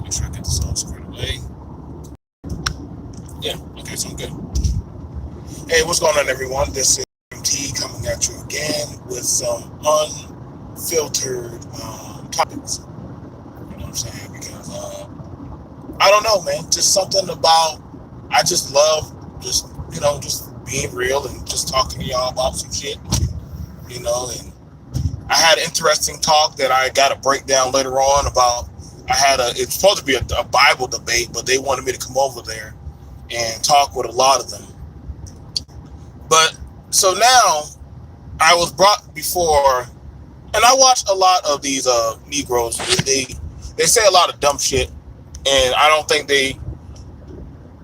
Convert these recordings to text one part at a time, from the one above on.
Make sure I get this all squared away. Yeah, okay, so I'm good. Hey, what's going on, everyone? This is MT coming at you again with some unfiltered topics. You know what I'm saying? Because I don't know, man. Just something about I just love just being real and just talking to y'all about some shit. And I had an interesting talk that I got a breakdown later on about. It's supposed to be a Bible debate, but they wanted me to come over there and talk with a lot of them. But so now I was brought before, and I watch a lot of these Negroes. They say a lot of dumb shit, and I don't think they.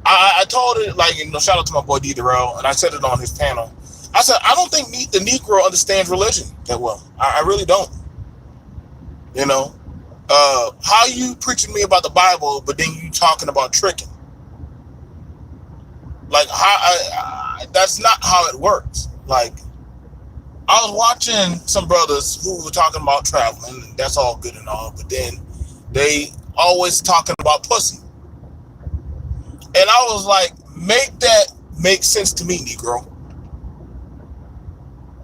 I told it shout out to my boy D. Darrell, and I said it on his panel. I said I don't think the Negro understands religion that well. I really don't. How you preaching me about the Bible, but then you talking about tricking? That's not how it works. Like, I was watching some brothers who were talking about traveling, and that's all good and all, but then they always talking about pussy. And I was like, make that make sense to me, Negro.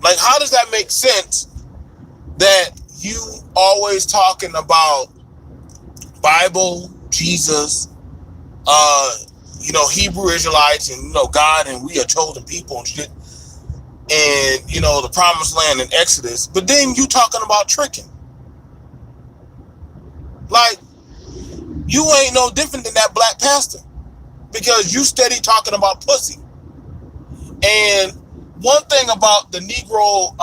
Like, how does that make sense that you always talking about Bible, Jesus, Hebrew Israelites, and God, and we are chosen people and shit, and the promised land in Exodus, but then you talking about tricking? Like, you ain't no different than that black pastor, because you steady talking about pussy. And one thing about the Negro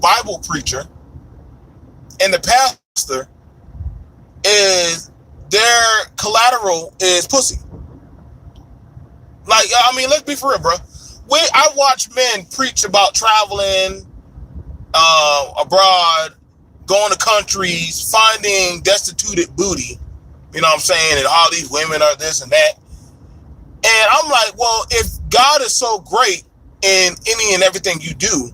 Bible preacher and the pastor is their collateral is pussy. Like, I mean, let's be for real, bro. I watch men preach about traveling abroad, going to countries, finding destituted booty, you know what I'm saying, and all these women are this and that. And I'm like, well, if God is so great in any and everything you do,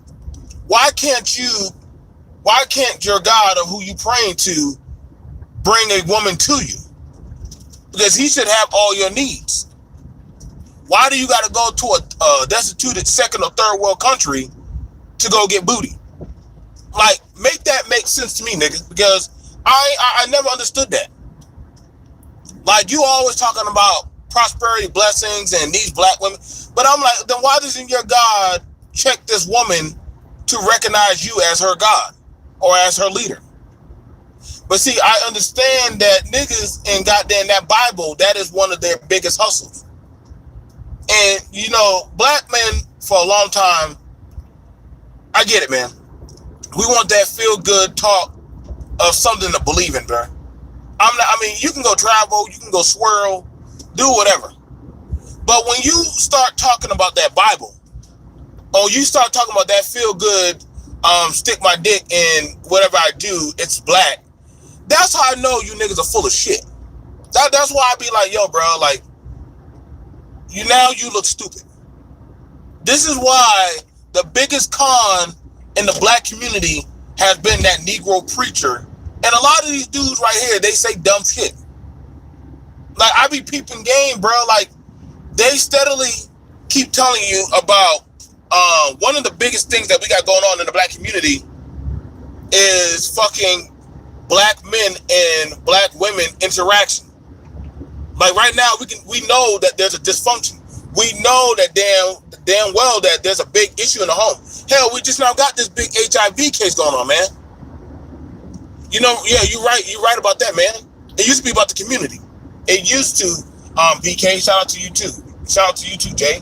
why can't your God, or who you praying to, bring a woman to you? Because he should have all your needs. Why do you got to go to a destituted second or third world country to go get booty? Like, make that make sense to me, nigga, because I never understood that. Like, you always talking about prosperity, blessings, and these black women, but I'm like, then why doesn't your God check this woman to recognize you as her God or as her leader? But see, I understand that niggas in goddamn that Bible, that is one of their biggest hustles. And, black men for a long time, I get it, man. We want that feel-good talk of something to believe in, bro. You can go travel, you can go swirl, do whatever. But when you start talking about that Bible, or you start talking about that feel-good, stick my dick in whatever I do, it's black, that's how I know you niggas are full of shit. That's why I be like, yo, bro, like, you look stupid. This is why the biggest con in the black community has been that Negro preacher. And a lot of these dudes right here, they say dumb shit. Like, I be peeping game, bro. Like, they steadily keep telling you about one of the biggest things that we got going on in the black community is fucking black men and black women interaction. Like, right now, we know that there's a dysfunction. We know that damn well that there's a big issue in the home. Hell, we just now got this big HIV case going on, man. Yeah, you're right about that, man. It used to be about the community. It used to, BK, shout out to you too, Jay.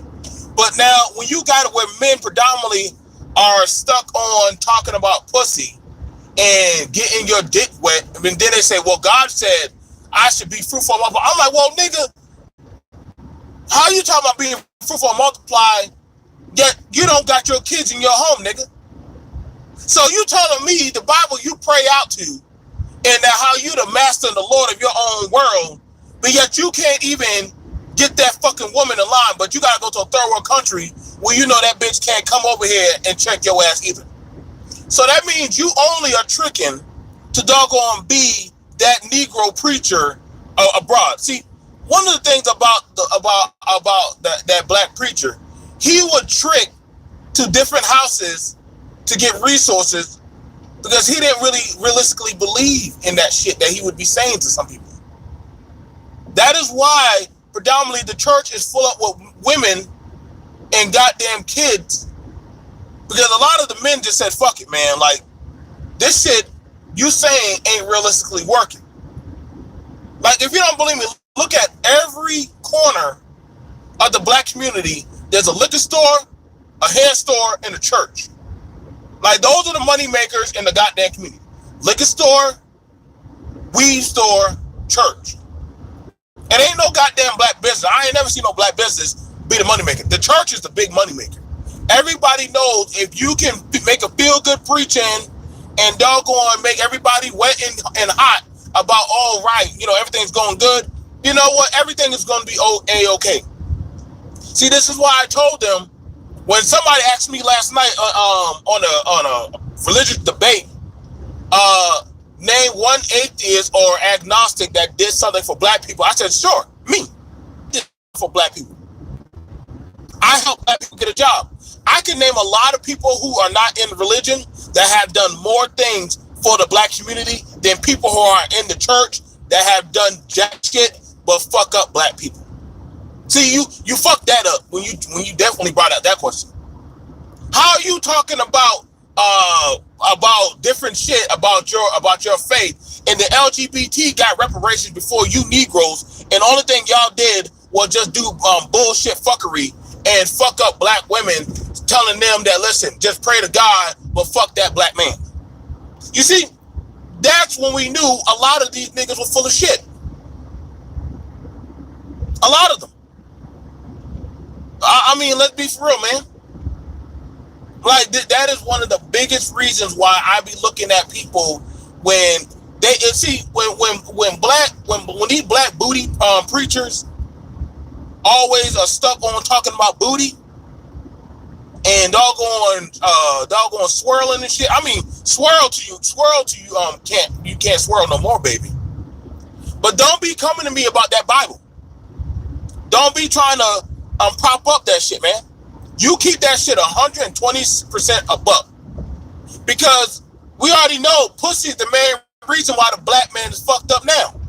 But now, when you got it where men predominantly are stuck on talking about pussy and getting your dick wet, and then they say, well, God said I should be fruitful. I'm like, well, nigga, how you talking about being fruitful and multiply, yet you don't got your kids in your home, nigga? So you telling me the Bible you pray out to, and that how you the master and the Lord of your own world, but yet you can't even get that fucking woman in line, but you gotta go to a third world country where you know that bitch can't come over here and check your ass either. So that means you only are tricking to doggone be that Negro preacher abroad. See, one of the things about that black preacher, he would trick to different houses to get resources because he didn't really realistically believe in that shit that he would be saying to some people. That is why predominantly the church is full up with women and goddamn kids, because a lot of the men just said, fuck it, man. Like, this shit you saying ain't realistically working. Like, if you don't believe me, look at every corner of the black community. There's a liquor store, a hair store, and a church. Like, those are the money makers in the goddamn community. Liquor store, weed store, church. And ain't no goddamn black business. I ain't never seen no black business be the money maker. The church is the big money maker. Everybody knows if you can make a feel-good preaching and doggone make everybody wet and hot about, all right, you know, everything's going good, you know what? Everything is going to be A-okay. See, this is why I told them, when somebody asked me last night on a religious debate, name one atheist or agnostic that did something for black people. I said, sure, me. Did for black people. I help black people get a job. I can name a lot of people who are not in religion that have done more things for the black community than people who are in the church that have done jack shit but fuck up black people. See, you fucked that up when you definitely brought out that question. How are you talking about different shit about your faith, and the LGBT got reparations before you Negroes, and the only thing y'all did was just do bullshit fuckery and fuck up black women, telling them that, listen, just pray to God, but fuck that black man. You see, that's when we knew a lot of these niggas were full of shit. A lot of them. I mean, let's be for real, man. Like, that is one of the biggest reasons why I be looking at people when they see when these black booty preachers always are stuck on talking about booty and doggone swirling and shit. I mean, swirl to you can't swirl no more, baby. But don't be coming to me about that Bible. Don't be trying to prop up that shit, man. You keep that shit 120% above. Because we already know pussy is the main reason why the black man is fucked up now.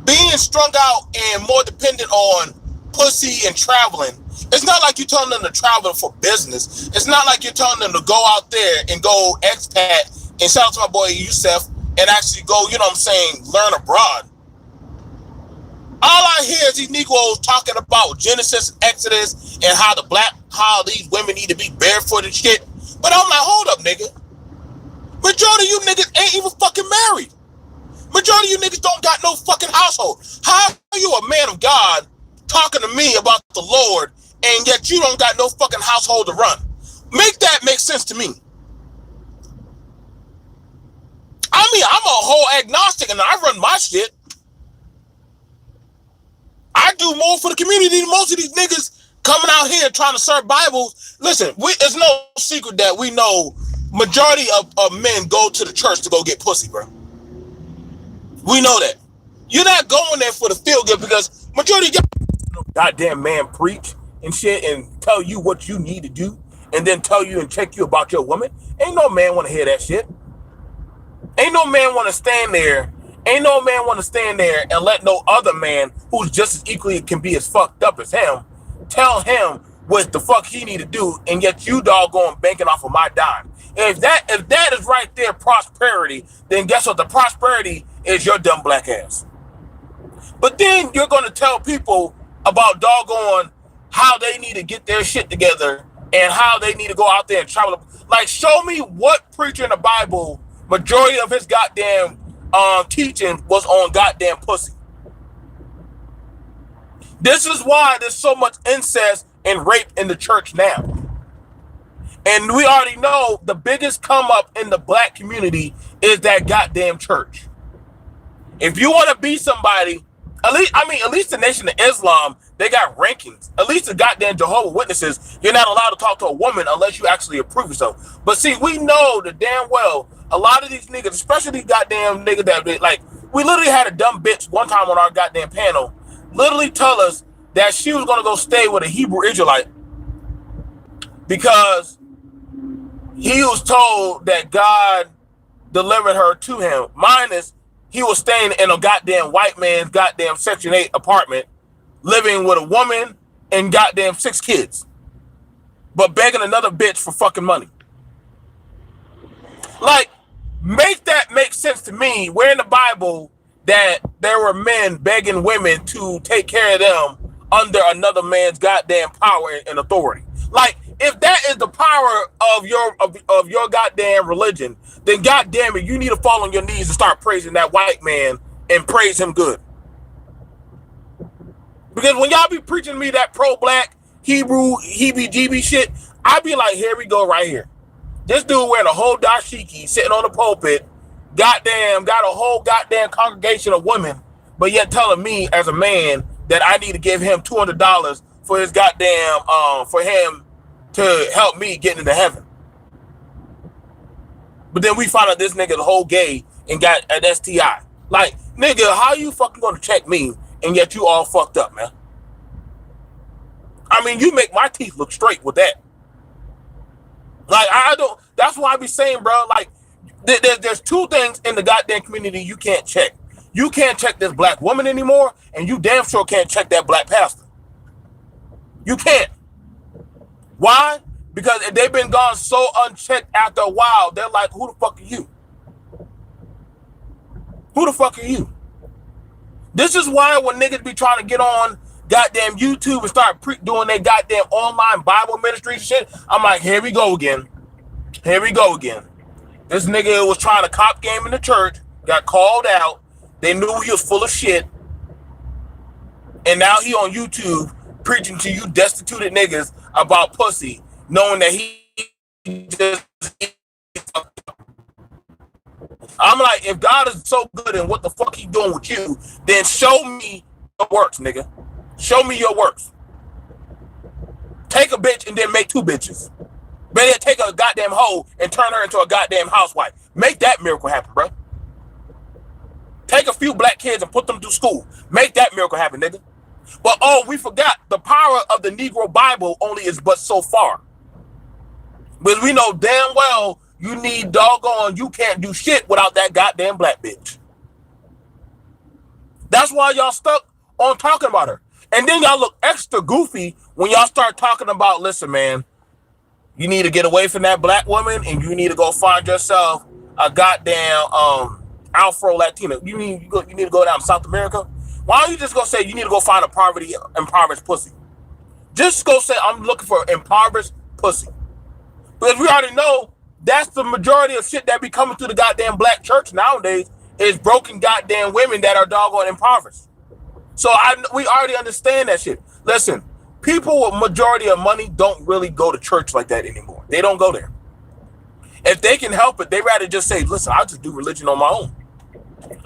Being strung out and more dependent on pussy and traveling. It's not like you're telling them to travel for business. It's not like you're telling them to go out there and go expat, and shout out to my boy Yusef, and actually go, you know what I'm saying, learn abroad. All I hear is these Negroes talking about Genesis, Exodus, and how these women need to be barefoot and shit. But I'm like, hold up, nigga. Majority of you niggas ain't even fucking married. Majority of you niggas don't got no fucking household. How are you a man of God talking to me about the Lord, and yet you don't got no fucking household to run? Make that make sense to me. I mean, I'm a whole agnostic and I run my shit. I do more for the community than most of these niggas coming out here trying to serve Bibles. Listen, it's no secret that we know majority of men go to the church to go get pussy, bro. We know that. You're not going there for the feel good, because majority of goddamn man preach and shit and tell you what you need to do and then tell you and check you about your woman. Ain't no man want to hear that shit. Ain't no man want to stand there. Ain't no man want to stand there and let no other man who's just as equally can be as fucked up as him tell him what the fuck he need to do, and yet you doggone banking off of my dime. If that is right there prosperity, then guess what? The prosperity is your dumb black ass. But then you're going to tell people about doggone how they need to get their shit together and how they need to go out there and travel. Like, show me what preacher in the Bible, majority of his goddamn teaching was on goddamn pussy. This is why there's so much incest and rape in the church now. And we already know the biggest come up in the black community is that goddamn church. If you want to be somebody, at least the Nation of Islam, they got rankings. At least the goddamn Jehovah's Witnesses, you're not allowed to talk to a woman unless you actually approve yourself. But see, we know that damn well a lot of these niggas, especially these goddamn niggas that like We literally had a dumb bitch one time on our goddamn panel literally tell us that she was going to go stay with a Hebrew Israelite because he was told that God delivered her to him. Minus, he was staying in a goddamn white man's goddamn Section 8 apartment, living with a woman and goddamn 6 kids, but begging another bitch for fucking money. Like, make that make sense to me. Where in the Bible that there were men begging women to take care of them under another man's goddamn power and authority? Like, if that is the power of your goddamn religion, then goddamn it, you need to fall on your knees and start praising that white man and praise him good. Because when y'all be preaching to me that pro-black Hebrew heebie-jeebie shit, I be like, here we go right here. This dude wearing a whole dashiki, sitting on the pulpit, goddamn, got a whole goddamn congregation of women, but yet telling me as a man that I need to give him $200 for his goddamn, for him to help me get into heaven. But then we found out this nigga the whole gay and got an STI. Like, nigga, how you fucking gonna check me and yet you all fucked up, man? I mean, you make my teeth look straight with that. Like, I don't, that's why I be saying, bro, like, there's 2 things in the goddamn community you can't check. You can't check this black woman anymore, and you damn sure can't check that black pastor. You can't. Why? Because if they've been gone so unchecked after a while, they're like, who the fuck are you? Who the fuck are you? This is why when niggas be trying to get on goddamn YouTube and start doing their goddamn online Bible ministry shit, I'm like, here we go again. Here we go again. This nigga was trying to cop game in the church, got called out. They knew he was full of shit. And now he on YouTube preaching to you destituted niggas about pussy, knowing that he just... I'm like, if God is so good and what the fuck he doing with you, then show me your works, nigga. Show me your works. Take a bitch and then make 2 bitches. Better take a goddamn hoe and turn her into a goddamn housewife. Make that miracle happen, bro. Take a few black kids and put them through school. Make that miracle happen, nigga. But oh, we forgot the power of the Negro Bible only is but so far. But we know damn well you need doggone, you can't do shit without that goddamn black bitch. That's why y'all stuck on talking about her. And then y'all look extra goofy when y'all start talking about, listen, man, you need to get away from that black woman and you need to go find yourself a goddamn Afro Latina. You need to go down to South America. Why don't you just go say you need to go find a impoverished pussy? Just go say I'm looking for impoverished pussy. Because we already know that's the majority of shit that be coming through the goddamn black church nowadays is broken goddamn women that are doggone impoverished. So we already understand that shit. Listen, people with majority of money don't really go to church like that anymore. They don't go there. If they can help it, they rather just say, listen, I'll just do religion on my own.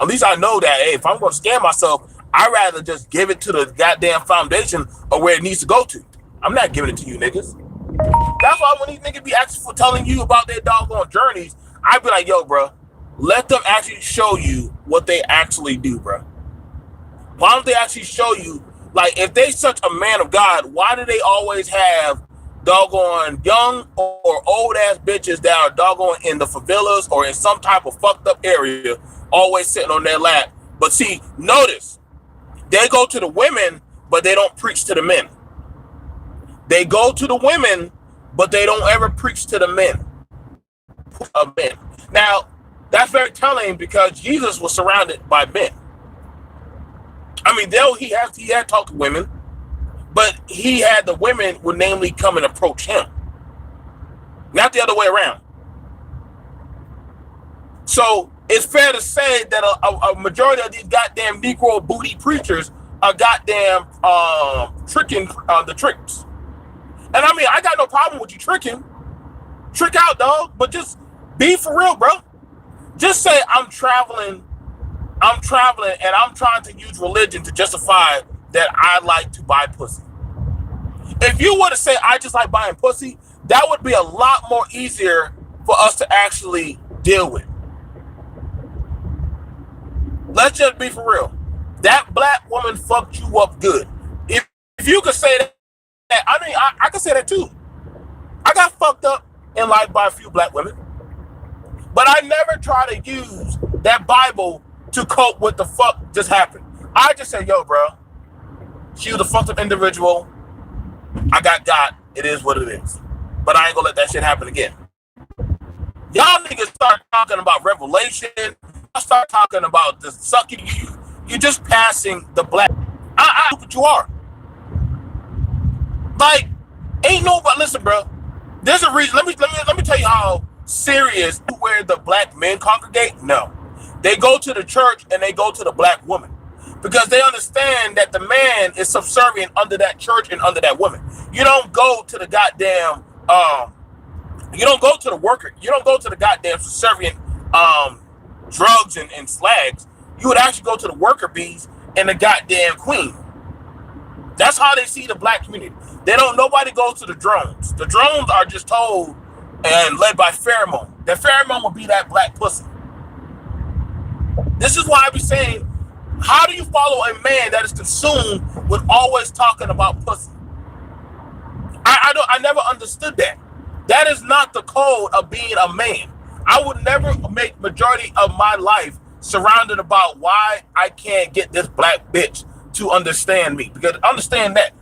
At least I know that, hey, if I'm going to scam myself, I'd rather just give it to the goddamn foundation of where it needs to go to. I'm not giving it to you niggas. That's why when these niggas be asking for telling you about their doggone journeys, I'd be like, yo, bro, let them actually show you what they actually do, bro. Why don't they actually show you, like, if they such a man of God, why do they always have doggone young or old ass bitches that are doggone in the favelas or in some type of fucked up area, always sitting on their lap? But see, notice, they go to the women, but they don't preach to the men. They go to the women, but they don't ever preach to the men. Now, that's very telling because Jesus was surrounded by men. I mean, he had talked to women, but he had the women would namely come and approach him, not the other way around. So it's fair to say that a majority of these goddamn Negro booty preachers are goddamn tricking the tricks. And I mean, I got no problem with you tricking. Trick out, dog, but just be for real, bro. Just say I'm traveling and I'm trying to use religion to justify that I like to buy pussy. If you were to say I just like buying pussy, that would be a lot more easier for us to actually deal with. let's just be for real. That black woman fucked you up good. If you could say that, I mean, I could say that too. I got fucked up in life by a few black women, but I never try to use that Bible to cope with the fuck just happened. I just say, yo, bro, she was a fucked up individual. I got God. It is what it is. But I ain't gonna let that shit happen again. Y'all niggas start talking about revelation. I start talking about the sucking you. You're just passing the black. I know what you are. Like, ain't nobody. Listen, bro. There's a reason. Let me tell you how serious where the black men congregate. No, they go to the church and they go to the black woman because they understand that the man is subservient under that church and under that woman. You don't go to the goddamn. You don't go to the worker. You don't go to the goddamn subservient drugs and slags. You would actually go to the worker bees and the goddamn queen. That's how they see the black community. They don't. Nobody goes to the drones. The drones are just told and led by pheromone. That pheromone will be that black pussy. This is why I be saying, how do you follow a man that is consumed with always talking about pussy? I never understood that. That is not the code of being a man. I would never make majority of my life surrounded about why I can't get this black bitch to understand me. Because understand that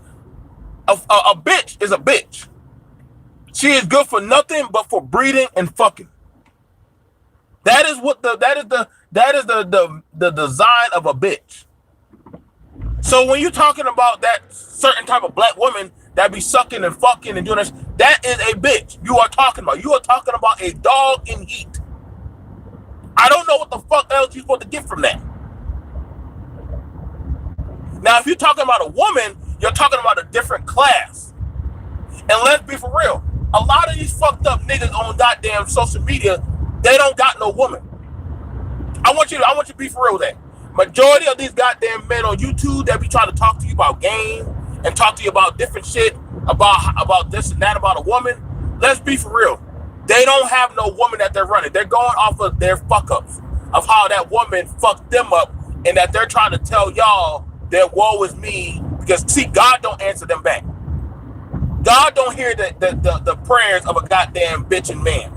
a bitch is a bitch. She is good for nothing but for breeding and fucking. That is the design of a bitch. So when you're talking about that certain type of black woman that be sucking and fucking and doing this, that is a bitch you are talking about. You are talking about a dog in heat. I don't know what the fuck else you're supposed to get from that. Now, if you're talking about a woman, you're talking about a different class. And let's be for real. A lot of these fucked up niggas on goddamn social media, they don't got no woman. I want you to be for real with that. Majority of these goddamn men on YouTube that be trying to talk to you about game and talk to you about different shit, about this and that, about a woman, let's be for real. They don't have no woman that they're running. They're going off of their fuck-ups of how that woman fucked them up and that they're trying to tell y'all that woe is me because, see, God don't answer them back. God don't hear the prayers of a goddamn bitching man.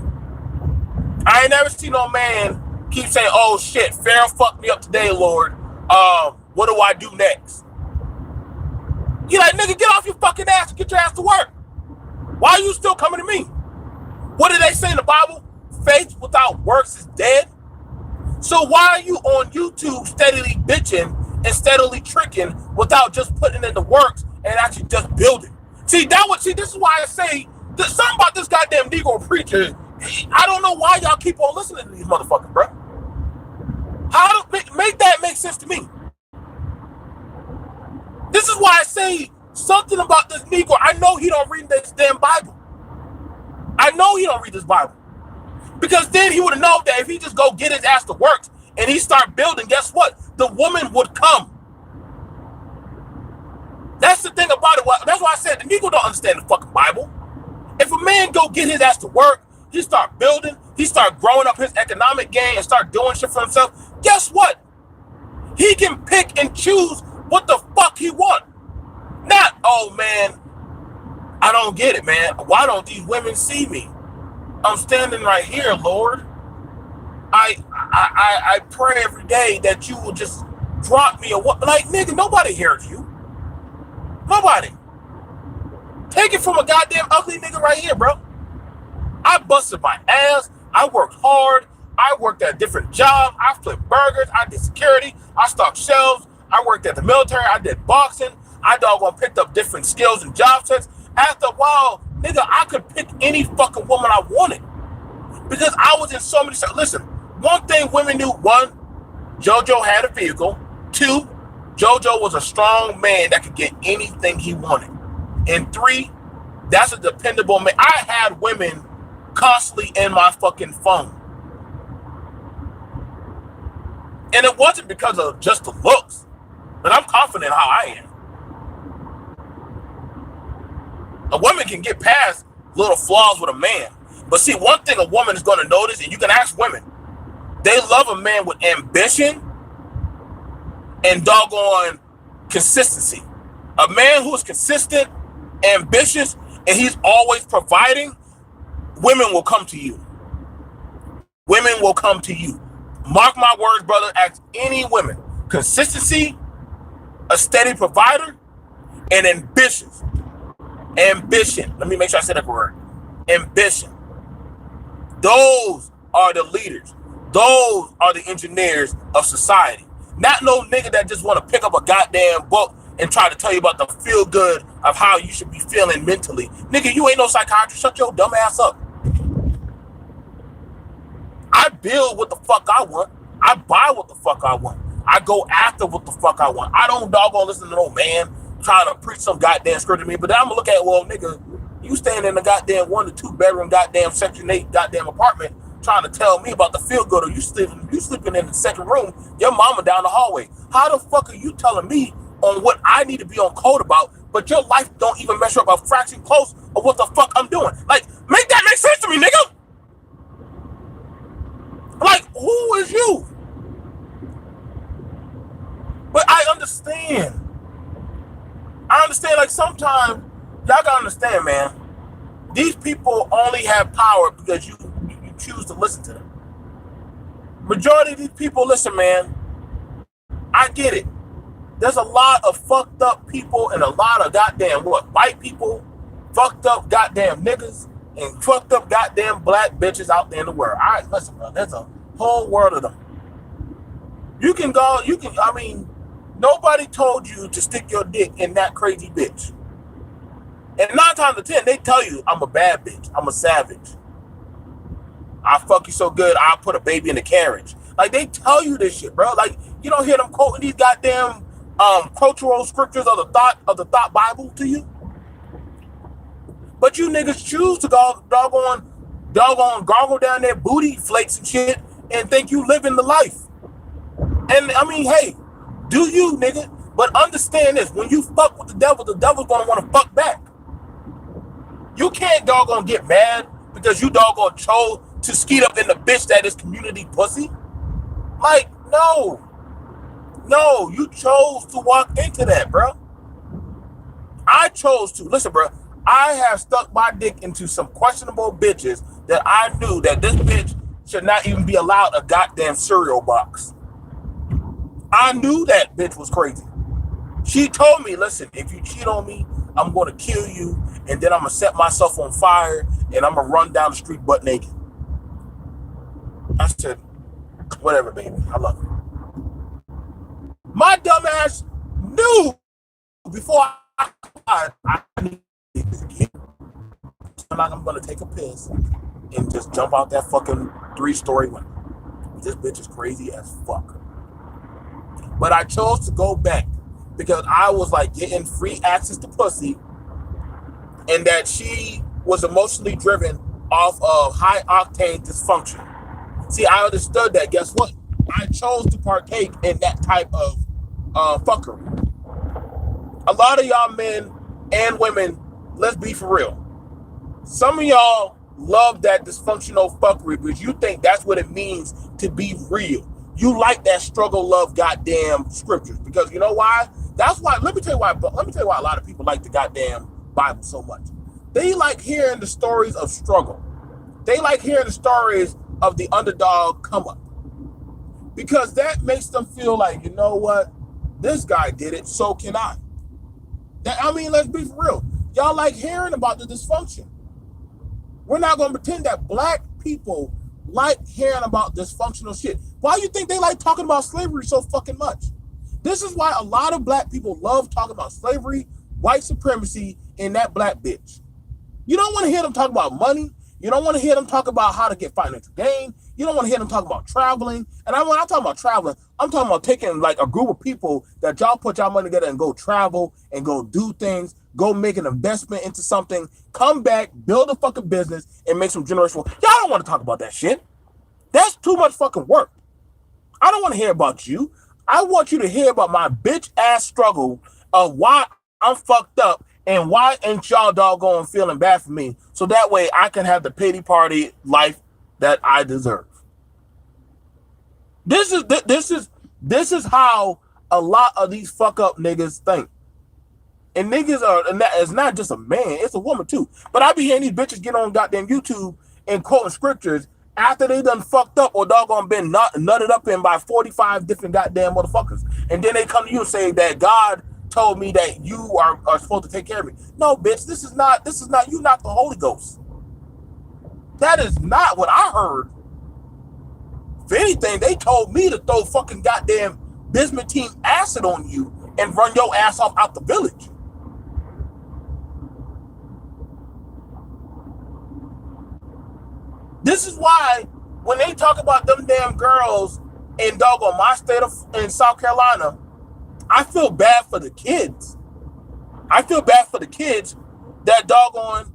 I ain't never seen no man keep saying, oh shit, Pharaoh fucked me up today, Lord. What do I do next? You like, nigga, get off your fucking ass and get your ass to work. Why are you still coming to me? What did they say in the Bible? Faith without works is dead. So why are you on YouTube steadily bitching and steadily tricking without just putting in the works and actually just building? See, this is why I say something about this goddamn Negro preacher. I don't know why y'all keep on listening to these motherfuckers, bro. How to make that make sense to me? This is why I say something about this Negro. I know he don't read this damn Bible. I know he don't read this Bible. Because then he would have known that if he just go get his ass to work and he start building, guess what? The woman would come. That's the thing about it. That's why I said the Negro don't understand the fucking Bible. If a man go get his ass to work, he start building, he start growing up his economic game and start doing shit for himself, guess what? He can pick and choose what the fuck he want. Not, oh man, I don't get it, man. Why don't these women see me? I'm standing right here, Lord. I pray every day that you will just drop me or what. Like, nigga, nobody hears you. Nobody. Take it from a goddamn ugly nigga right here, bro. I busted my ass. I worked hard. I worked at a different job. I flipped burgers. I did security. I stocked shelves. I worked at the military. I did boxing. I doggone picked up different skills and job sets. After a while, nigga, I could pick any fucking woman I wanted because I was in so many. Listen, one thing women knew: one, JoJo had a vehicle. Two, JoJo was a strong man that could get anything he wanted. And three, that's a dependable man. I had women constantly in my fucking phone. And it wasn't because of just the looks, but I'm confident how I am. A woman can get past little flaws with a man. But see, one thing a woman is going to notice, and you can ask women, they love a man with ambition and doggone consistency. A man who is consistent, ambitious, and he's always providing, women will come to you. Women will come to you. Mark my words, brother. Ask any women. Consistency, a steady provider, and ambitious. Ambition. Let me make sure I said that correct. Ambition. Those are the leaders. Those are the engineers of society. Not no nigga that just want to pick up a goddamn book and try to tell you about the feel good of how you should be feeling mentally. Nigga, you ain't no psychiatrist. Shut your dumb ass up. I build what the fuck I want. I buy what the fuck I want. I go after what the fuck I want. I don't doggone listen to no man trying to preach some goddamn script to me. But then I'm gonna look at, well, nigga, you staying in a goddamn 1 to 2 bedroom goddamn Section 8 goddamn apartment trying to tell me about the feel good, or you sleeping in the second room, your mama down the hallway. How the fuck are you telling me on what I need to be on code about, but your life don't even measure up a fraction close of what the fuck I'm doing? Like, make that make sense to me, nigga. Like, who is you? But I understand. Like, sometimes, y'all gotta understand, man. These people only have power because you choose to listen to them. Majority of these people, listen, man, I get it. There's a lot of fucked up people and a lot of goddamn white people, fucked up goddamn niggas, and fucked up goddamn black bitches out there in the world. All right, listen, bro, there's a whole world of them. Nobody told you to stick your dick in that crazy bitch. And 9 times out of 10, they tell you, I'm a bad bitch. I'm a savage. I fuck you so good, I'll put a baby in the carriage. Like, they tell you this shit, bro. Like, you don't hear them quoting these goddamn cultural scriptures of the thought Bible to you. But you niggas choose to go doggone gargle down their booty flakes and shit and think you living the life. And I mean, hey, do you, nigga? But understand this: when you fuck with the devil's gonna want to fuck back. You can't doggone get mad because you doggone chose to skeet up in the bitch that is community pussy. Like, no, you chose to walk into that, bro. I chose to. Listen, bro, I have stuck my dick into some questionable bitches that I knew that this bitch should not even be allowed a goddamn cereal box. I knew that bitch was crazy. She told me, listen, if you cheat on me, I'm going to kill you, and then I'm going to set myself on fire, and I'm going to run down the street butt naked. I said, whatever, baby. I love you. My dumb ass knew before I needed to get. So like, I'm going to take a piss and just jump out that fucking 3-story window. This bitch is crazy as fuck. But I chose to go back because I was like getting free access to pussy, and that she was emotionally driven off of high octane dysfunction. See, I understood that. Guess what? I chose to partake in that type of fuckery. A lot of y'all men and women, let's be for real. Some of y'all love that dysfunctional fuckery because you think that's what it means to be real. You like that struggle, love, goddamn scriptures. Because you know why? That's why, let me tell you why a lot of people like the goddamn Bible so much. They like hearing the stories of struggle. They like hearing the stories of the underdog come up. Because that makes them feel like, you know what? This guy did it, so can I. Let's be for real. Y'all like hearing about the dysfunction. We're not going to pretend that black people like hearing about dysfunctional shit. Why do you think they like talking about slavery so fucking much? This is why a lot of black people love talking about slavery, white supremacy, and that black bitch. You don't want to hear them talk about money. You don't want to hear them talk about how to get financial gain. You don't want to hear them talk about traveling. And when I'm talking about traveling, I'm talking about taking like a group of people that y'all put y'all money together and go travel and go do things, go make an investment into something, come back, build a fucking business, and make some generational. Y'all don't want to talk about that shit. That's too much fucking work. I don't want to hear about you. I want you to hear about my bitch ass struggle of why I'm fucked up and why ain't y'all doggone feeling bad for me, so that way I can have the pity party life that I deserve. This is how a lot of these fuck up niggas think. And niggas are, and that is not just a man, it's a woman too. But I be hearing these bitches get on goddamn YouTube and quoting scriptures after they done fucked up or doggone been nutted up in by 45 different goddamn motherfuckers. And then they come to you and say that God told me that you are supposed to take care of me. No, bitch, this is not, you not the Holy Ghost. That is not what I heard. If anything, they told me to throw fucking goddamn bismuthine acid on you and run your ass off out the village. This is why when they talk about them damn girls in doggone my state in South Carolina, I feel bad for the kids. I feel bad for the kids that doggone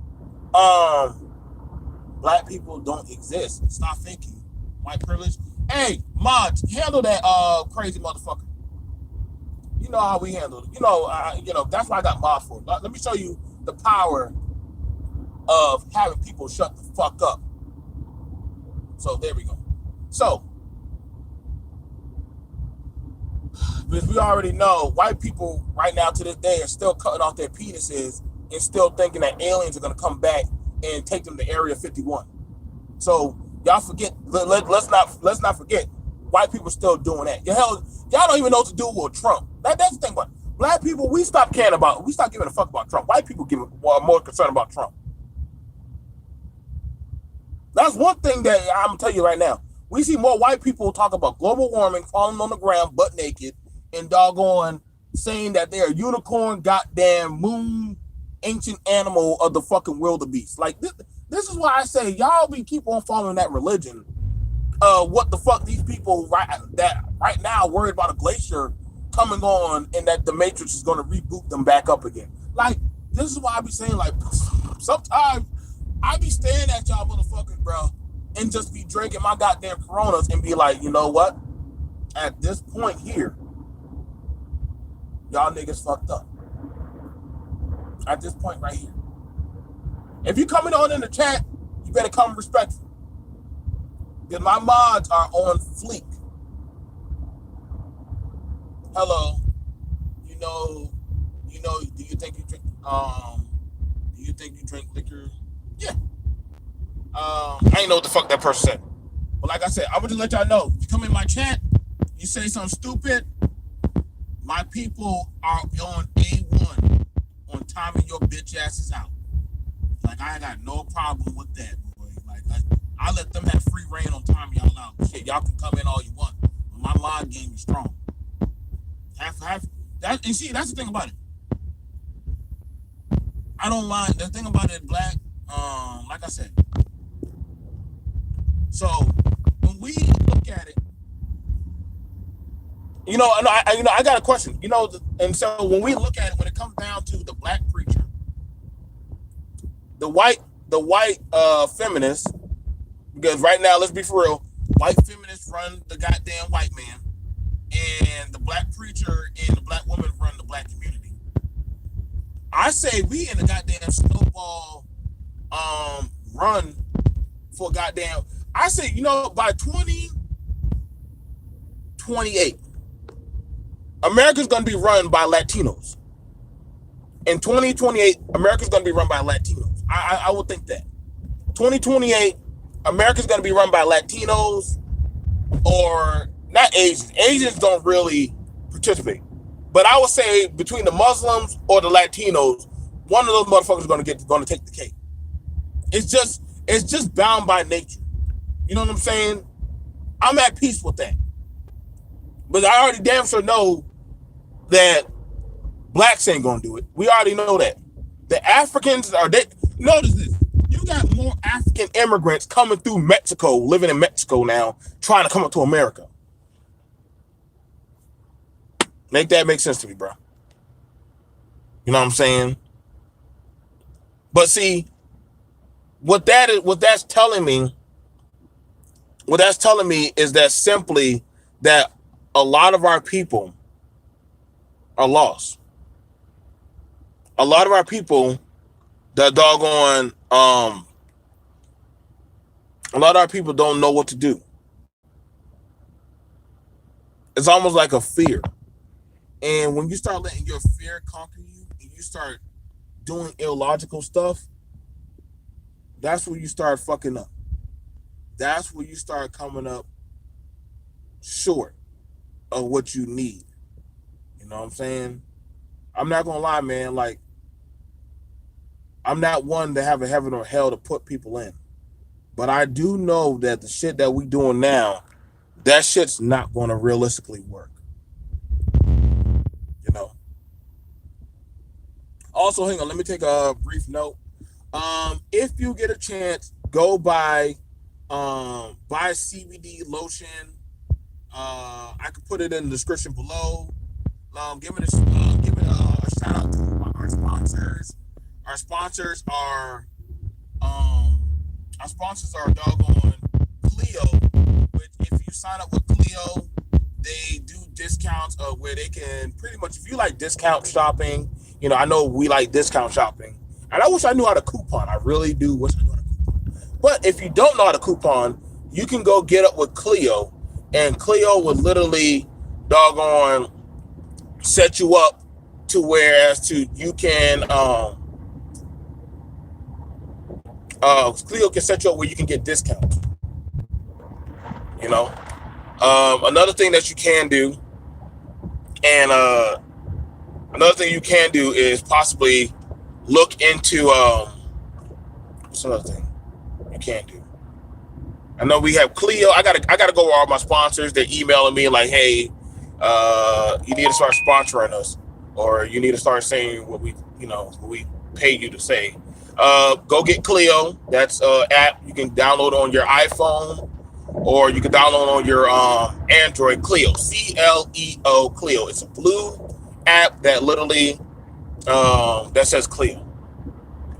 black people don't exist. Stop thinking. White privilege. Hey, mods, handle that crazy motherfucker. You know how we handle it. You know, that's why I got mods for. Let me show you the power of having people shut the fuck up. So there we go. So, because we already know white people right now to this day are still cutting off their penises and still thinking that aliens are going to come back and take them to Area 51. So y'all forget. Let's not forget. White people still doing that. Hell, y'all don't even know what to do with Trump. That's the thing about black people. We stop giving a fuck about Trump. White people are more concerned about Trump. That's one thing that I'm gonna tell you right now. We see more white people talk about global warming, falling on the ground, butt naked, and doggone saying that they're a unicorn, goddamn moon, ancient animal of the fucking wildebeest. Like this is why I say y'all keep on following that religion. What the fuck these people right now worried about a glacier coming on and that the Matrix is gonna reboot them back up again. Like this is why I be saying like sometimes I be staring at y'all motherfuckers, bro, and just be drinking my goddamn Coronas and be like, you know what? At this point here, y'all niggas fucked up. At this point right here. If you coming on in the chat, you better come respectful. Because my mods are on fleek. Hello. Do you think you drink liquor? Yeah. I ain't know what the fuck that person said. But like I said, I would just let y'all know. You come in my chat, you say something stupid, my people are on A1 on timing your bitch asses out. Like I ain't got no problem with that, boy. Like I let them have free reign on timing y'all out. Shit, y'all can come in all you want. But my mod game is strong. That, and see, that's the thing about it. I don't mind. The thing about it, black, like I said. So when we look at it, I got a question. And so when we look at it, when it comes down to the black preacher, the white feminists, because right now, let's be for real, white feminists run the goddamn white man, and the black preacher and the black woman run the black community. I say we in the goddamn snowball run for goddamn. I say, by 2028, America's gonna be run by Latinos. In 2028, America's gonna be run by Latinos. I would think that. 2028, America's gonna be run by Latinos, or not Asians. Asians don't really participate. But I would say between the Muslims or the Latinos, one of those motherfuckers is gonna take the cake. It's just bound by nature. You know what I'm saying? I'm at peace with that. But I already damn sure know that blacks ain't gonna do it. We already know that. The Africans notice this. You got more African immigrants coming through Mexico, living in Mexico now, trying to come up to America. Make that make sense to me, bro. You know what I'm saying? But see, what that's telling me is that simply that a lot of our people are lost. A lot of our people that doggone a lot of our people don't know what to do. It's almost like a fear. And when you start letting your fear conquer you and you start doing illogical stuff, that's where you start fucking up. That's where you start coming up short of what you need. You know what I'm saying? I'm not gonna lie, man. Like, I'm not one to have a heaven or hell to put people in. But I do know that the shit that we doing now, that shit's not gonna realistically work. You know. Also, hang on, let me take a brief note. If you get a chance, go buy CBD lotion. I could put it in the description below. Give it a shout out to our sponsors. Our sponsors are um, doggone Clio. Which, if you sign up with Clio, they do discounts where they can pretty much, if you like discount shopping, you know, I know we like discount shopping, and I wish I knew how to coupon. I really do wish I knew how to coupon. But if you don't know how to coupon, you can go get up with Clio, and Clio would literally doggone set you up to where as to you can Clio can set you up where you can get discounts. You know, another thing that you can do, and another thing you can do is possibly look into what's another thing you can do. I know we have Clio. I gotta go with all my sponsors. They're emailing me like, hey, you need to start sponsoring us, or you need to start saying what we pay you to say. Go get Clio. That's app you can download on your iPhone, or you can download on your Android. Clio, CLEO, Clio. It's a blue app that literally that says Clio,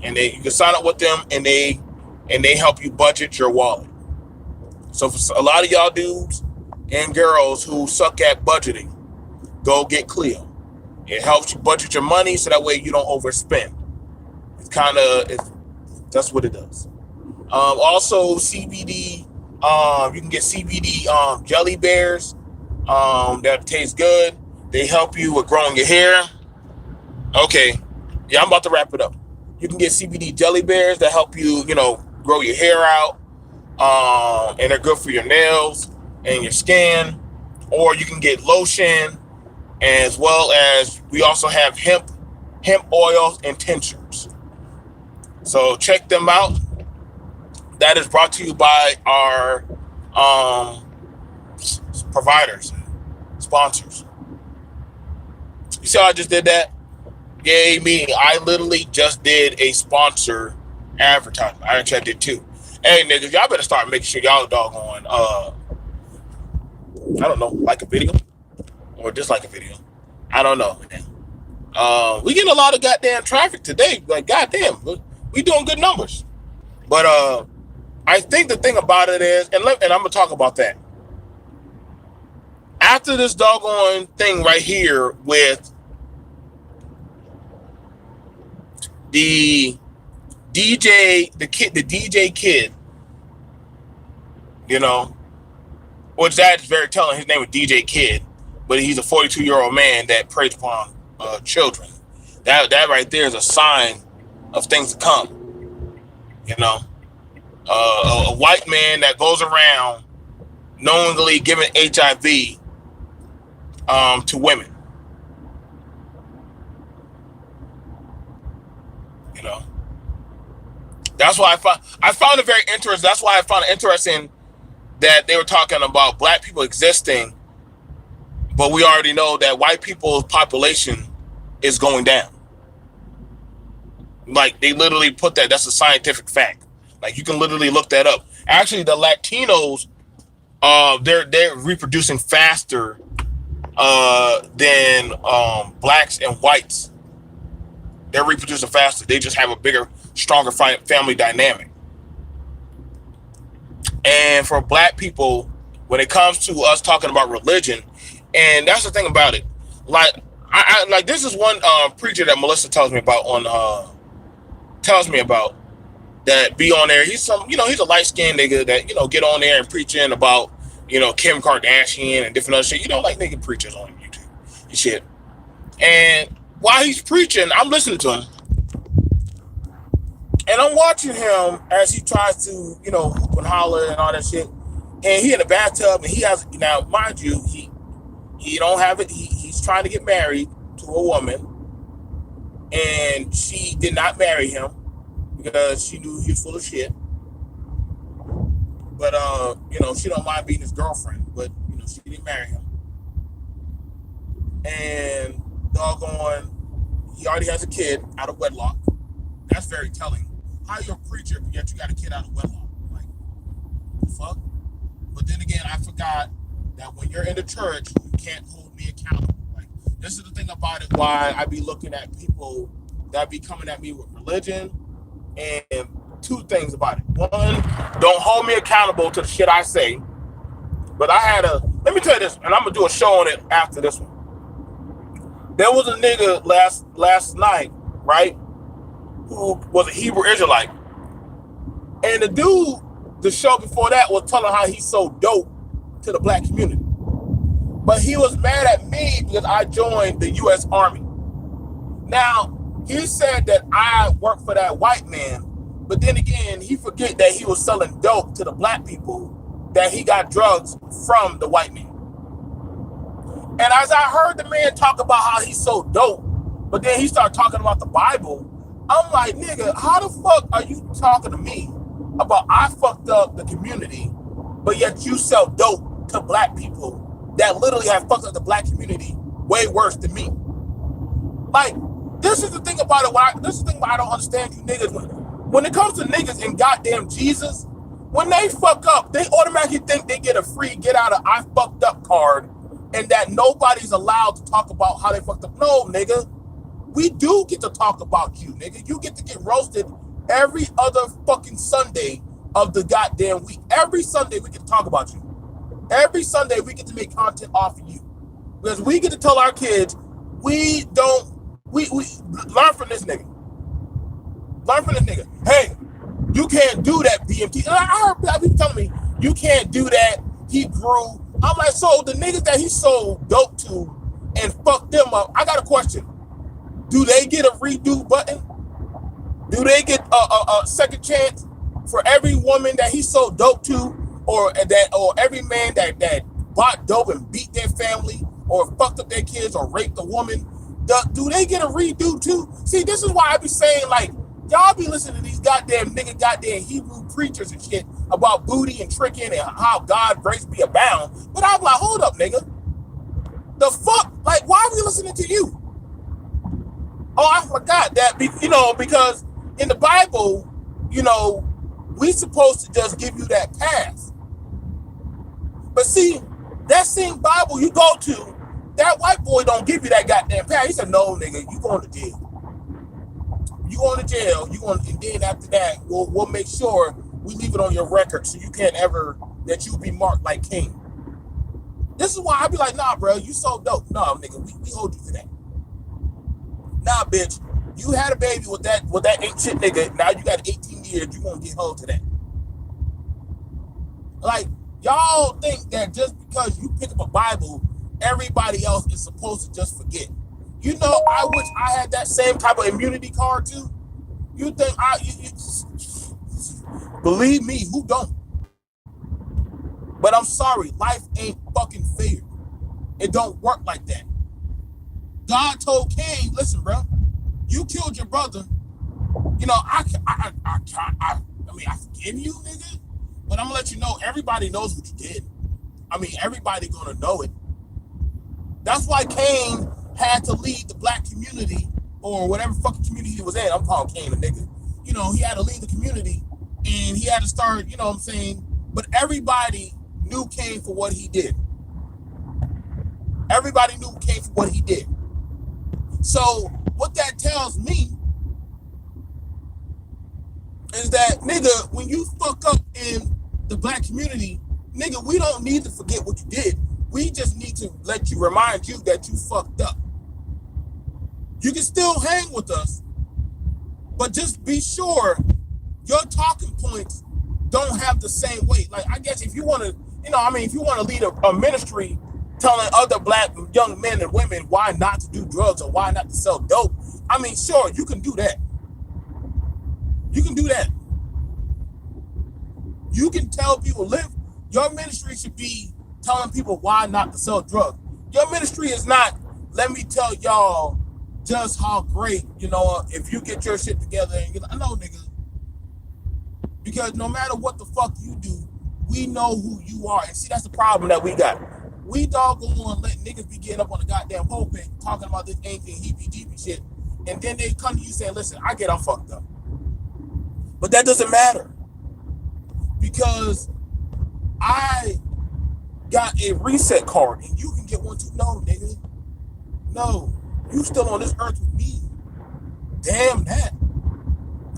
and you can sign up with them, and they help you budget your wallet. So for a lot of y'all dudes and girls who suck at budgeting, go get Clio. It helps you budget your money so that way you don't overspend. That's what it does. Also CBD, you can get CBD jelly bears that taste good. They help you with growing your hair. Okay, yeah, I'm about to wrap it up. You can get CBD jelly bears that help you, grow your hair out. And they're good for your nails and your skin. Or you can get lotion, as well as we also have hemp oils and tinctures. So check them out. That is brought to you by our providers, sponsors. You see how I just did that? Yay me. I literally just did a sponsor advertisement. I actually did too. Hey niggas, y'all better start making sure y'all doggone I don't know, like a video or dislike a video. I don't know, man. We getting a lot of goddamn traffic today. Like goddamn, we doing good numbers. But I think the thing about it is, and I'm gonna talk about that after this doggone thing right here with the DJ, the DJ kid, which that's very telling. His name was DJ Kid, but he's a 42-year-old man that preys upon children. That right there is a sign of things to come. A white man that goes around knowingly giving HIV to women. That's why I found it very interesting. That's why I found it interesting that they were talking about black people existing, but we already know that white people's population is going down. Like they literally put that. That's a scientific fact. Like you can literally look that up. Actually, the Latinos, they're reproducing faster than blacks and whites. They're reproducing faster. They just have a bigger, stronger family dynamic. And for black people, when it comes to us talking about religion, and that's the thing about it. Like, I like this is one preacher that Melissa tells me about that be on there. He's he's a light skinned nigga that get on there and preaching about Kim Kardashian and different other shit. Like nigga preachers on YouTube and shit. And while he's preaching, I'm listening to him. And I'm watching him as he tries to, hoop and holler and all that shit. And he in the bathtub, and he has, now, mind you, he don't have it. He's trying to get married to a woman, and she did not marry him because she knew he was full of shit. But she don't mind being his girlfriend, but she didn't marry him. And doggone, he already has a kid out of wedlock. That's very telling. How you're a preacher, but yet you got a kid out of wedlock? Like, the fuck? But then again, I forgot that when you're in the church, you can't hold me accountable. Like, this is the thing about it, why I be looking at people that be coming at me with religion, and two things about it. One, don't hold me accountable to the shit I say. But let me tell you this, and I'm gonna do a show on it after this one. There was a nigga last night, right, who was a Hebrew Israelite. And the dude, the show before that, was telling how he's so dope to the black community. But he was mad at me because I joined the U.S. Army. Now, he said that I work for that white man, but then again, he forget that he was selling dope to the black people, that he got drugs from the white man. And as I heard the man talk about how he's so dope, but then he started talking about the Bible, I'm like, nigga, how the fuck are you talking to me about I fucked up the community, but yet you sell dope to black people that literally have fucked up the black community way worse than me? Like, this is the thing about it. This is the thing why I don't understand you niggas. When it comes to niggas and goddamn Jesus, when they fuck up, they automatically think they get a free get out of I fucked up card, and that nobody's allowed to talk about how they fucked up. No, nigga. We do get to talk about you, nigga. You get to get roasted every other fucking Sunday of the goddamn week. Every Sunday we get to talk about you. Every Sunday we get to make content off of you. Because we get to tell our kids, we learn from this nigga. Learn from this nigga. Hey, you can't do that, BMT. And I heard people telling me, you can't do that. He grew. I'm like, so the niggas that he sold dope to and fucked them up, I got a question. Do they get a redo button? Do they get a second chance for every woman that he sold dope to, or every man that bought dope and beat their family, or fucked up their kids, or raped a woman? Do they get a redo too? See, this is why I be saying, like, y'all be listening to these goddamn Hebrew preachers and shit about booty and tricking and how God grace be abound. But I'm like, hold up, nigga. The fuck? Like, why are we listening to you? Oh, I forgot that, because in the Bible, we supposed to just give you that pass. But see, that same Bible you go to, that white boy don't give you that goddamn pass. He said, no, nigga, you going to jail. You going to jail, and then after that, we'll make sure we leave it on your record so you can't ever, that you be marked like Cain. This is why I be like, nah, bro, you so dope. Nah, nigga, we hold you to that. Nah, bitch, you had a baby with that ain't shit nigga. Now you got 18 years, you gonna get held to that. Like, y'all think that just because you pick up a Bible, everybody else is supposed to just forget. I wish I had that same type of immunity card too. You think believe me, who don't? But I'm sorry, life ain't fucking fair. It don't work like that. God told Cain, listen, bro, you killed your brother. I forgive you, nigga. But I'm gonna let you know, everybody knows what you did. Everybody gonna know it. That's why Cain had to leave the black community, or whatever fucking community he was in. I'm calling Cain a nigga. He had to leave the community, and he had to start, but everybody knew Cain for what he did. Everybody knew Cain for what he did. So what that tells me is that, nigga, when you fuck up in the black community, nigga, we don't need to forget what you did. We just need to remind you that you fucked up. You can still hang with us, but just be sure your talking points don't have the same weight. Like, I guess if you want to, if you want to lead a ministry telling other black young men and women why not to do drugs or why not to sell dope. I mean, sure, you can do that. You can do that. You can tell people, your ministry should be telling people why not to sell drugs. Your ministry is not, let me tell y'all just how great, if you get your shit together. And no, nigga. Because no matter what the fuck you do, we know who you are. And see, that's the problem that we got. We doggone let niggas be getting up on the goddamn pulpit talking about this anything heebie-jeebie shit. And then they come to you saying, listen, I get I'm fucked up. But that doesn't matter. Because I got a reset card and you can get one too. No, nigga. No. You still on this earth with me. Damn that.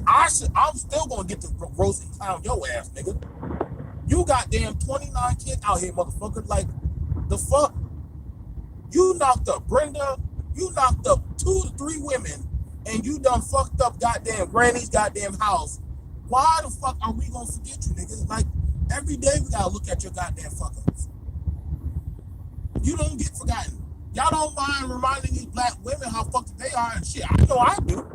I'm still gonna get to roast and clown your ass, nigga. You goddamn 29 kids out here, motherfucker. Like, the fuck? You knocked up Brenda, you knocked up 2 to 3 women, and you done fucked up goddamn Granny's goddamn house. Why the fuck are we gonna forget you, nigga? Like, every day we gotta look at your goddamn fuck-ups. You don't get forgotten. Y'all don't mind reminding these black women how fucked up they are and shit. I know I do.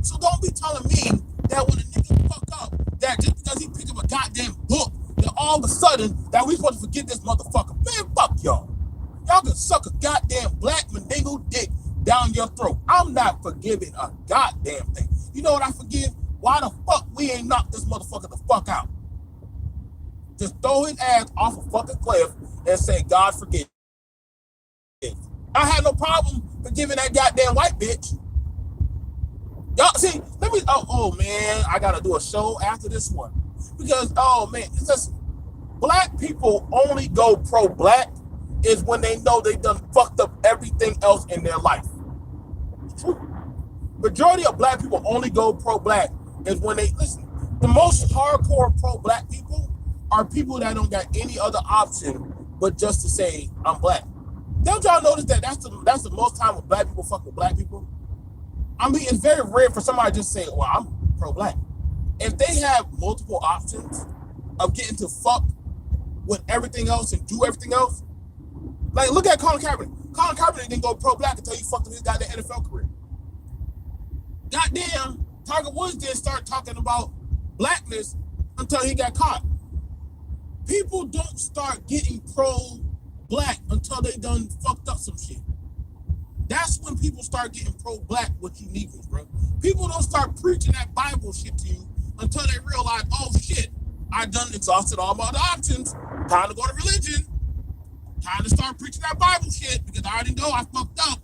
So don't be telling me that when a nigga fuck up, that just because he picked up a goddamn book, that all of a sudden that we supposed to forget this motherfucker. Man, fuck y'all. Y'all can suck a goddamn black mandingo dick down your throat. I'm not forgiving a goddamn thing. You know what I forgive? Why the fuck we ain't knocked this motherfucker the fuck out? Just throw his ass off a fucking cliff and say, God forgive. I had no problem forgiving that goddamn white bitch. Y'all see, oh man, I gotta do a show after this one. Because, oh man, it's just, black people only go pro-black is when they know they done fucked up everything else in their life. It's true. Majority of black people only go pro-black is when they, listen, the most hardcore pro-black people are people that don't got any other option but just to say, I'm black. Don't y'all notice that that's the most time when black people fuck with black people? I mean, it's very rare for somebody to just say, well, I'm pro-black. If they have multiple options of getting to fuck with everything else and do everything else, like, look at Colin Kaepernick. Colin Kaepernick didn't go pro-black until he fucked up his goddamn NFL career. Goddamn, Tiger Woods didn't start talking about blackness until he got caught. People don't start getting pro-black until they done fucked up some shit. That's when people start getting pro-black with you Negroes, bro. People don't start preaching that Bible shit to you until they realize, oh shit, I done exhausted all my other options. Time to go to religion. Time to start preaching that Bible shit because I already know I fucked up.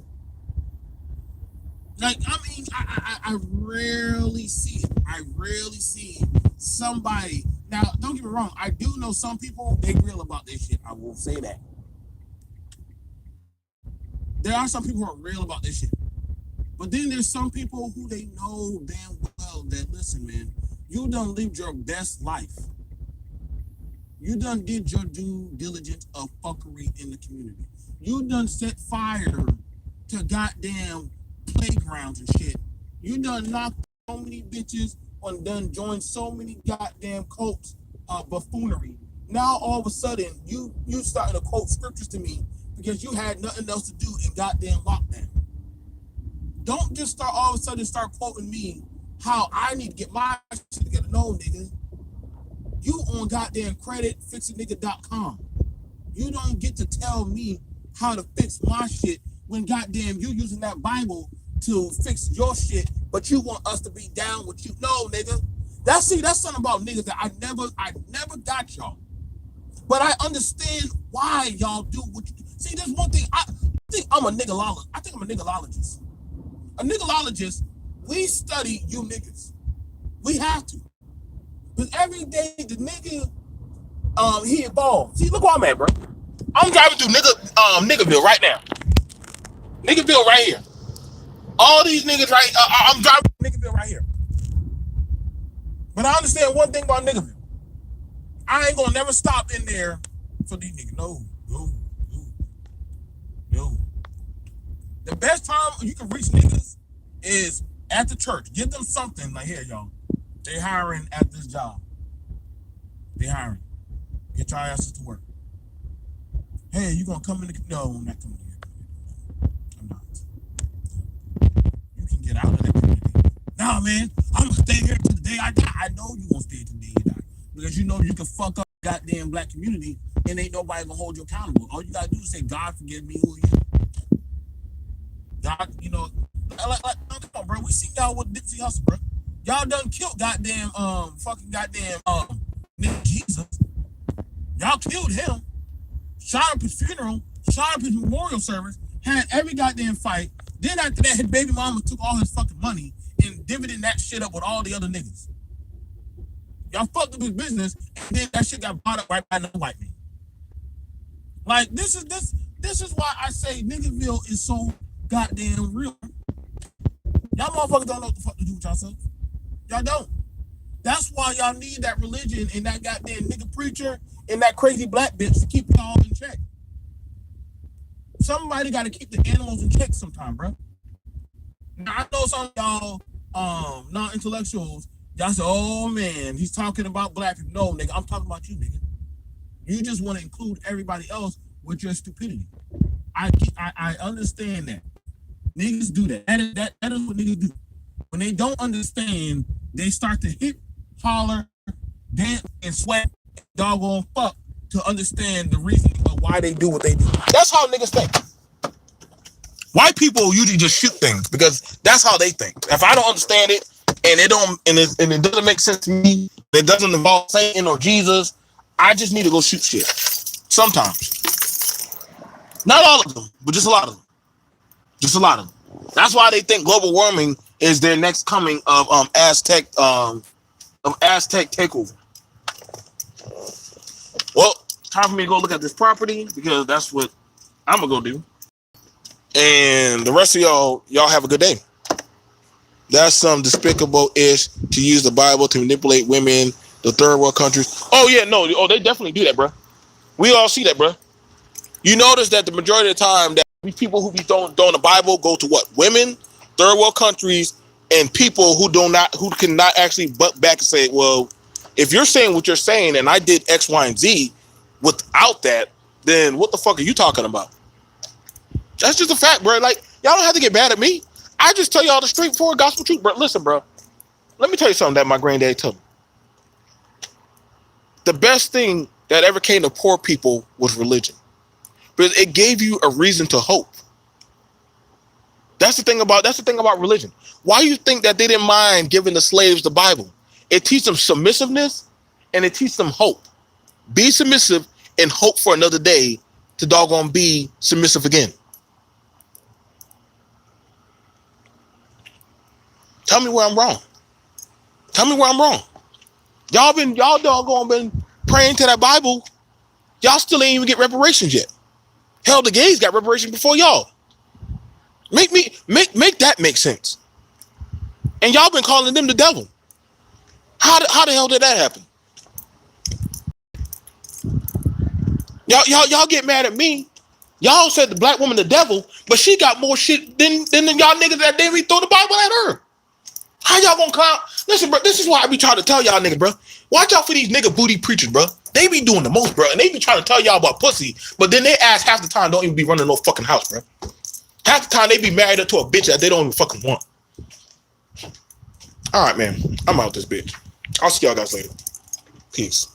Like, I mean, I rarely see it. I rarely see somebody. Now, don't get me wrong. I do know some people, they real about this shit. I will say that. There are some people who are real about this shit. But then there's some people who they know damn well that, listen, man, you done lived your best life. You done did your due diligence of fuckery in the community. You done set fire to goddamn playgrounds and shit. You done knocked so many bitches and done joined so many goddamn cults of buffoonery. Now all of a sudden you starting to quote scriptures to me because you had nothing else to do in goddamn lockdown. Don't just start all of a sudden start quoting me how I need to get my shit together. No, nigga. You on goddamn creditfixingnigga.com. You don't get to tell me how to fix my shit when goddamn you using that Bible to fix your shit, but you want us to be down with you. No, nigga. That's something about niggas that I never got y'all. But I understand why y'all do what you do. See, there's one thing. I think I'm a niggalologist. I think I'm a niggalologist. A niggalologist, we study you niggas. We have to. Because every day the nigga, he evolved. See, look where I'm at, bro. I'm driving through Niggerville right now. Niggerville right here. All these niggas right, I'm driving through Niggerville right here. But I understand one thing about Niggerville. I ain't gonna never stop in there for these niggas. No. The best time you can reach niggas is at the church. Give them something like, here, y'all. They hiring at this job. They hiring. Get your asses to work. hey, you gonna come in the no, I'm not coming here. I'm not. You can get out of that community. Nah, man, I'm gonna stay here till the day I die. I know you gonna stay till the day you die. Because you know you can fuck up the goddamn black community and ain't nobody gonna hold you accountable. All you gotta do is say, God forgive me, who are you? God, you know, come on, bro. We seen y'all with Dixie Hustle, bro. Y'all done killed goddamn fucking goddamn Nick Jesus. Y'all killed him, shot up his funeral, shot up his memorial service, had every goddamn fight. Then after that, his baby mama took all his fucking money and dividend that shit up with all the other niggas. Y'all fucked up his business, and then that shit got bought up right by the white man. Like this is why I say Niggerville is so goddamn real. Y'all motherfuckers don't know what the fuck to do with yourselves. Y'all don't. That's why y'all need that religion and that goddamn nigga preacher and that crazy black bitch to keep y'all in check. Somebody got to keep the animals in check sometime, bro. Now I know some of y'all non-intellectuals. Y'all say, "Oh man, he's talking about black people." No, nigga, I'm talking about you, nigga. You just want to include everybody else with your stupidity. I understand that. Niggas do that. That is what niggas do. When they don't understand, they start to hit, holler, dance, and sweat, doggone fuck to understand the reason of why they do what they do. That's how niggas think. White people usually just shoot things because that's how they think. If I don't understand it and it doesn't make sense to me, it doesn't involve Satan or Jesus, I just need to go shoot shit. Sometimes. Not all of them, but just a lot of them. Just a lot of them. That's why they think global warming is their next coming of Aztec takeover. Well, time for me to go look at this property because that's what I'm gonna go do. And the rest of y'all have a good day. That's some despicable-ish to use the Bible to manipulate women, the third world countries. Oh yeah, no, they definitely do that, bro. We all see that, bro. You notice that the majority of the time that these people who be throwing the Bible go to what? Women, third world countries, and people who cannot actually butt back and say, well, if you're saying what you're saying and I did X, Y, and Z without that, then what the fuck are you talking about? That's just a fact, bro. Like, y'all don't have to get mad at me. I just tell y'all the straightforward gospel truth, bro. Listen, bro. Let me tell you something that my granddaddy told me. The best thing that ever came to poor people was religion. Because it gave you a reason to hope. That's the thing about religion. Why you think that they didn't mind giving the slaves the Bible? It teaches them submissiveness and it teaches them hope. Be submissive and hope for another day to doggone be submissive again. Tell me where I'm wrong. Tell me where I'm wrong. Y'all doggone been praying to that Bible. Y'all still ain't even get reparations yet. Hell, the gays got reparations before y'all. Make that make sense. And y'all been calling them the devil. How the hell did that happen? Y'all get mad at me. Y'all said the black woman the devil, but she got more shit than y'all niggas that didn't even throw the Bible at her. How y'all gonna clown? Listen, bro, this is why I be trying to tell y'all niggas, bro. Watch out for these nigga booty preachers, bro. They be doing the most, bro, and they be trying to tell y'all about pussy, but then they ass half the time don't even be running no fucking house, bro. Half the time they be married up to a bitch that they don't even fucking want. All right, man. I'm out this bitch. I'll see y'all guys later. Peace.